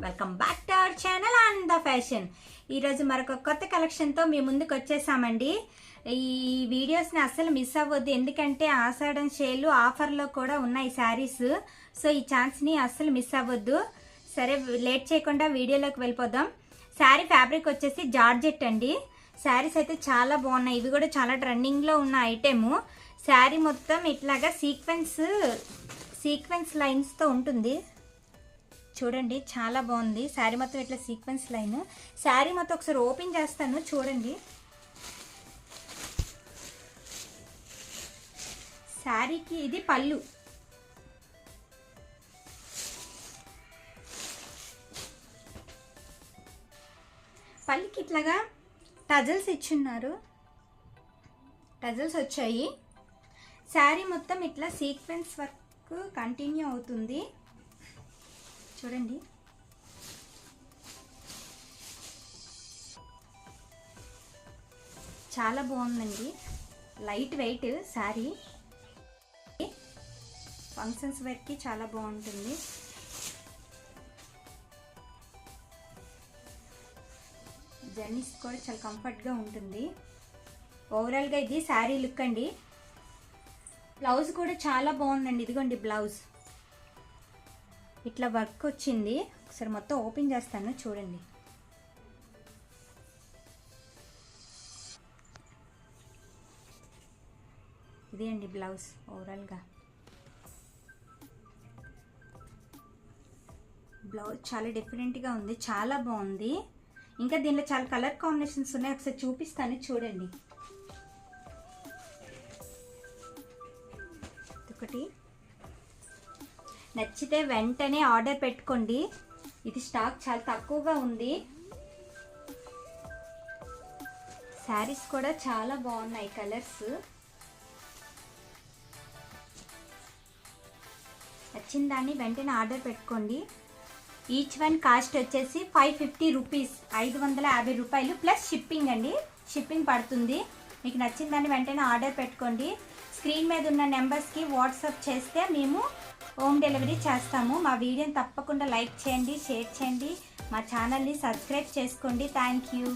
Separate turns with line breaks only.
Welcome back to our channel ఆనంద fashion. ఈరోజు మరొక కొత్త కలెక్షన్తో మీ ముందుకు వచ్చేసామండి. ఈ వీడియోస్ని అస్సలు మిస్ అవ్వద్దు, ఎందుకంటే ఆషాఢం సేల్ ఆఫర్లో కూడా ఉన్నాయి శారీస్. సో ఈ ఛాన్స్ని అస్సలు మిస్ అవ్వద్దు. సరే లేట్ చేయకుండా వీడియోలోకి వెళ్ళిపోదాం. శారీ ఫ్యాబ్రిక్ వచ్చేసి జార్జెట్ అండి. శారీస్ అయితే చాలా బాగున్నాయి. ఇవి కూడా చాలా ట్రెండింగ్లో ఉన్న ఐటెము. శారీ మొత్తం ఇట్లాగా సీక్వెన్స్ లైన్స్తో ఉంటుంది. చూడండి చాలా బాగుంది. శారీ మొత్తం ఇట్లా సీక్వెన్స్ లైన్. శారీ మొత్తం ఒకసారి ఓపెన్ చేస్తాను చూడండి. శారీకి ఇది పళ్ళు. పళ్ళుకి ఇట్లాగా టజల్స్ ఇచ్చున్నారు, టజల్స్ వచ్చాయి. శారీ మొత్తం ఇట్లా సీక్వెన్స్ వర్క్ కంటిన్యూ అవుతుంది. చూడండి చాలా బాగుందండి. లైట్ వెయిట్ శారీ, ఫంక్షన్స్ వేర్కి చాలా బాగుంటుంది. జర్నీస్ కూడా చాలా కంఫర్ట్గా ఉంటుంది. ఓవరాల్గా ఇది శారీ లుక్ అండి. బ్లౌజ్ కూడా చాలా బాగుందండి. ఇదిగోండి బ్లౌజ్ ఇట్లా వర్క్ వచ్చింది. ఒకసారి మొత్తం ఓపెన్ చేస్తాను చూడండి. ఇదే అండి బ్లౌజ్ ఓవరాల్గా. బ్లౌజ్ చాలా డిఫరెంట్గా ఉంది, చాలా బాగుంది. ఇంకా దీనిలో చాలా కలర్ కాంబినేషన్స్ ఉన్నాయి, ఒకసారి చూపిస్తాను చూడండి. ఒకటి నచ్చితే వెంటనే ఆర్డర్ పెట్టుకోండి. ఇది స్టాక్ చాలా తక్కువగా ఉంది. శారీస్ కూడా చాలా బాగున్నాయి కలర్స్. నచ్చిన దాన్ని వెంటనే ఆర్డర్ పెట్టుకోండి. ఈచ్ వన్ కాస్ట్ వచ్చేసి 550 రూపీస్, 550 రూపాయలు ప్లస్ షిప్పింగ్ అండి. షిప్పింగ్ పడుతుంది. మీకు నచ్చిన దాన్ని వెంటనే ఆర్డర్ పెట్టుకోండి. స్క్రీన్ మీద ఉన్న నెంబర్స్కి వాట్సాప్ చేస్తే మేము హోమ్ డెలివరీ చేస్తాము. మా వీడియోని తప్పకుండా లైక్ చేయండి, షేర్ చేయండి, మా ఛానల్ని సబ్స్క్రైబ్ చేసుకోండి. Thank you.